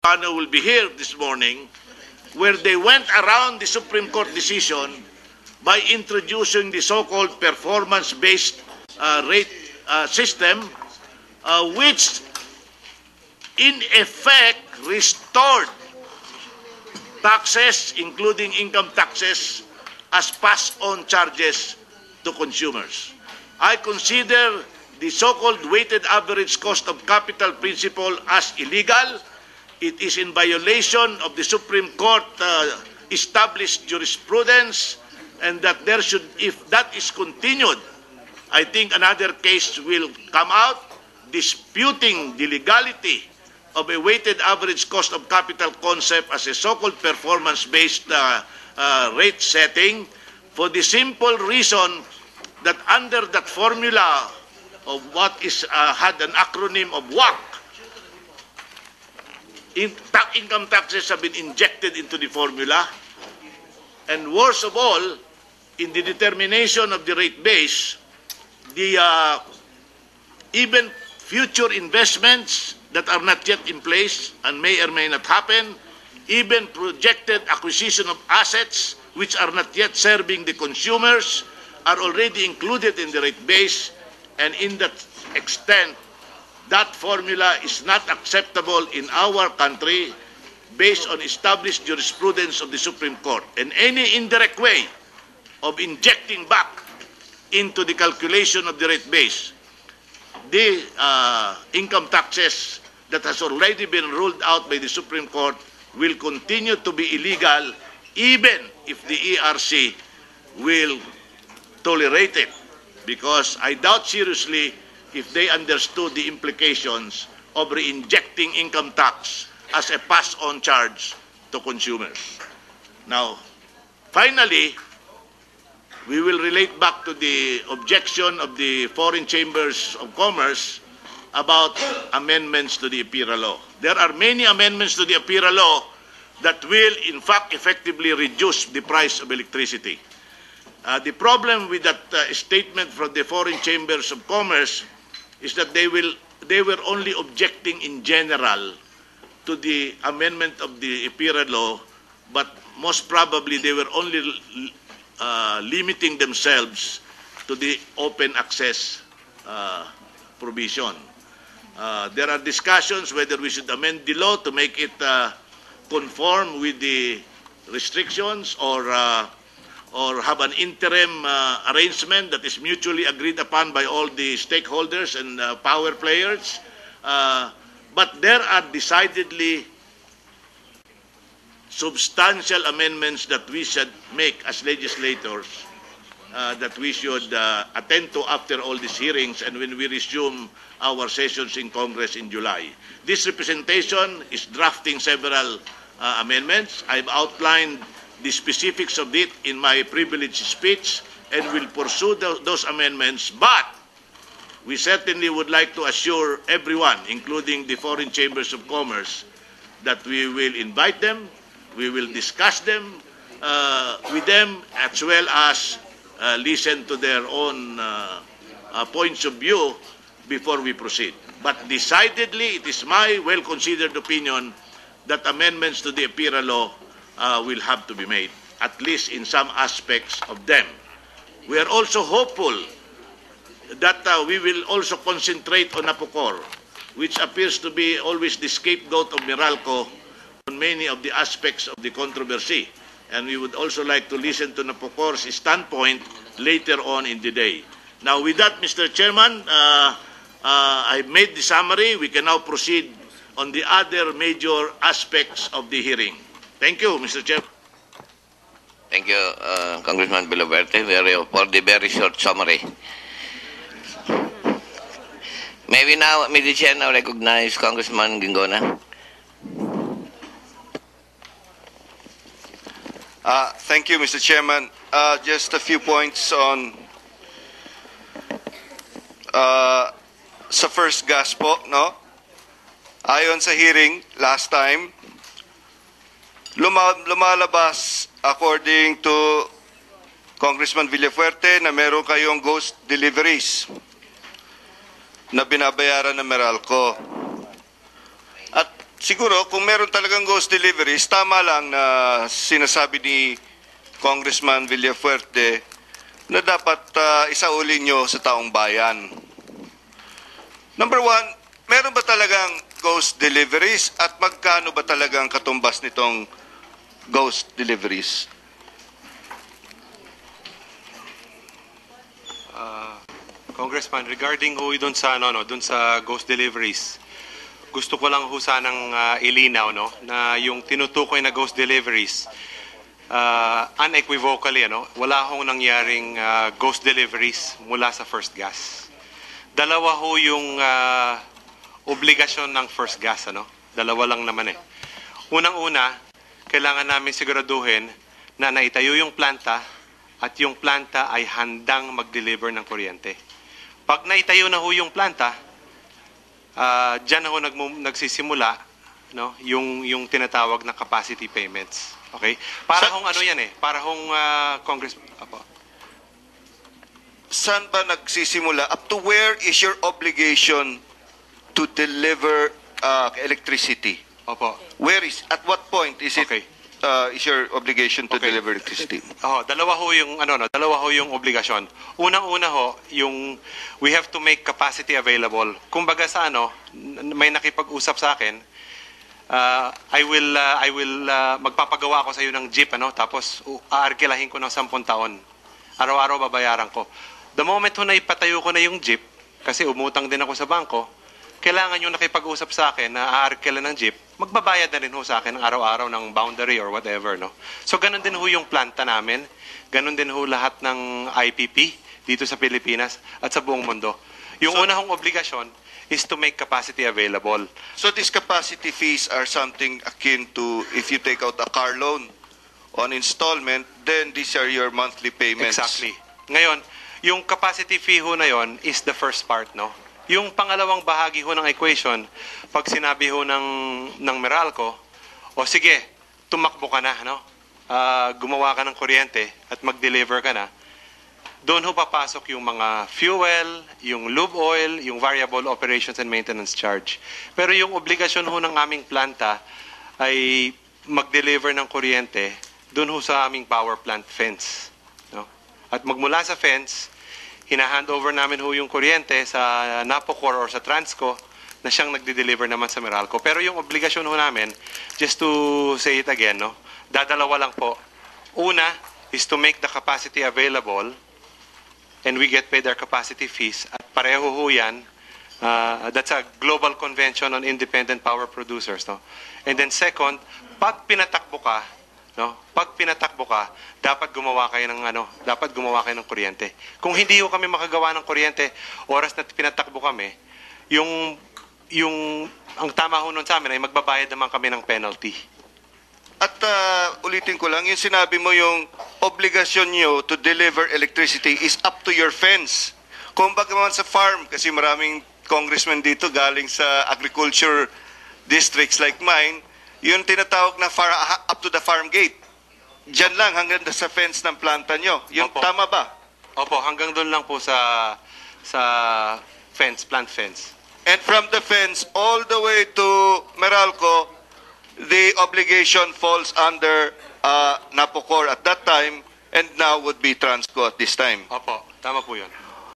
will be here this morning, where they went around the Supreme Court decision by introducing the so-called performance-based rate system, which in effect restored taxes, including income taxes, as pass-on charges to consumers. I consider the so-called weighted average cost of capital principle as illegal. It is in violation of the Supreme Court established jurisprudence, and that there should, if that is continued, I think another case will come out disputing the legality of a weighted average cost of capital concept as a so-called performance-based rate setting, for the simple reason that under that formula of what is had an acronym of WACC, income taxes have been injected into the formula, and worst of all, in the determination of the rate base, the even future investments that are not yet in place and may or may not happen, even projected acquisition of assets which are not yet serving the consumers, are already included in the rate base, and in that extent, that formula is not acceptable in our country based on established jurisprudence of the Supreme Court. And any indirect way of injecting back into the calculation of the rate base the income taxes that has already been ruled out by the Supreme Court will continue to be illegal, even if the ERC will tolerate it, because I doubt seriously if they understood the implications of re-injecting income tax as a pass-on charge to consumers. Now, finally, we will relate back to the objection of the foreign chambers of commerce about amendments to the APIRA law. There are many amendments to the APIRA law that will, in fact, effectively reduce the price of electricity. The problem with that statement from the foreign chambers of commerce is that they were only objecting in general to the amendment of the APIRA law, but most probably they were only limiting themselves to the open access provision. There are discussions whether we should amend the law to make it conform with the restrictions, or have an interim arrangement that is mutually agreed upon by all the stakeholders and power players. But there are decidedly substantial amendments that we should make as legislators, that we should attend to after all these hearings and when we resume our sessions in Congress in July. This representation is drafting several amendments. I've outlined the specifics of it in my privileged speech and will pursue those amendments, but we certainly would like to assure everyone, including the foreign chambers of commerce, that we will invite them, we will discuss them with them, as well as listen to their own points of view before we proceed. But decidedly, it is my well-considered opinion that amendments to the APIRA law will have to be made, at least in some aspects of them. We are also hopeful that we will also concentrate on Apocor, which appears to be always the scapegoat of Meralco on many of the aspects of the controversy. And we would also like to listen to Napocor's standpoint later on in the day. Now, with that, Mr. Chairman, I've made the summary. We can now proceed on the other major aspects of the hearing. Thank you, Mr. Chairman. Thank you, Congressman Villaverde, for the very short summary. May we now, Mr. Chair, now recognize Congressman Gingona. Thank you, Mr. Chairman. Just a few points on sa first gas po, no? Ayon sa hearing last time, lumalabas according to Congressman Villafuerte na meron kayong ghost deliveries na binabayaran ng Meralco. At siguro kung meron talagang ghost deliveries, tama lang na sinasabi ni Congressman Villafuerte na dapat isauli nyo sa taong bayan. Number one, meron ba talagang ghost deliveries at magkano ba talagang katumbas nitong ghost deliveries? Congressman, regarding ho dun sa dun sa ghost deliveries, gusto ko lang ho sanang ilinaw na yung tinutukoy na ghost deliveries, unequivocally wala hong nangyaring ghost deliveries mula sa First Gas. Dalawa ho yung obligasyon ng First Gas, Dalawa lang naman eh. Unang-una, kailangan namin siguraduhin na naitayo yung planta at yung planta ay handang mag-deliver ng kuryente. Pag naitayo na ho yung planta, dyan ho nagsisimula yung tinatawag na capacity payments. Okay? Para hong yan eh. Para hong Congressman. Apo. Saan ba nagsisimula? Up to where is your obligation to deliver electricity? Opo. Where is, at what point is it Okay. is your obligation to Okay. deliver electricity? Dalawa ho yung dalawa ho yung obligasyon. Unang-una ho, yung we have to make capacity available. Kumbaga sa may nakipag-usap sa akin, I will magpapagawa ako sa iyo ng jeep tapos aarkilahin ko ng 10 taon. Araw-araw babayaran ko. The moment ho na ipatayo ko na yung jeep, kasi umutang din ako sa bangko, kailangan yung nakipag-usap sa akin na aarkila ng jeep, magbabayad na rin ho sa akin ng araw-araw ng boundary or whatever, So, ganun din ho yung planta namin. Ganun din ho lahat ng IPP dito sa Pilipinas at sa buong mundo. Yung una hong obligasyon is to make capacity available. So these capacity fees are something akin to if you take out a car loan on installment, then these are your monthly payments. Exactly. Ngayon, yung capacity fee ho na yon is the first part, Yung pangalawang bahagi ho ng equation, pag sinabi ho ng Meralco, o sige, tumakbo ka na, gumawa ka ng kuryente at mag-deliver ka na, doon ho papasok yung mga fuel, yung lube oil, yung variable operations and maintenance charge. Pero yung obligasyon ho ng aming planta ay mag-deliver ng kuryente doon ho sa aming power plant fence. At magmula sa fence, hina-hand over namin ho yung kuryente sa Napocor or sa Transco na siyang nagde-deliver naman sa Meralco. Pero yung obligasyon ho namin, just to say it again, dadalawa lang po. Una is to make the capacity available and we get paid our capacity fees. At pareho ho yan, that's a global convention on independent power producers. And then second, pag pinatakbo ka, dapat gumawa kayo ng kuryente. Kung hindi ho kami makagawa ng kuryente, oras na pinatakbo kami, ang tama ho nun sa amin ay magbabayad naman kami ng penalty. At ulitin ko lang, yung sinabi mo yung obligasyon nyo to deliver electricity is up to your fence. Kung baga man sa farm, kasi maraming congressmen dito galing sa agriculture districts like mine, yung tinatawag na up to the farm gate. Diyan lang hanggang sa fence ng planta nyo. Yung Opo. tama ba? Opo, hanggang doon lang po sa fence, plant fence. And from the fence all the way to Meralco, the obligation falls under Napocor at that time and now would be Transco at this time. Opo, tama po yun.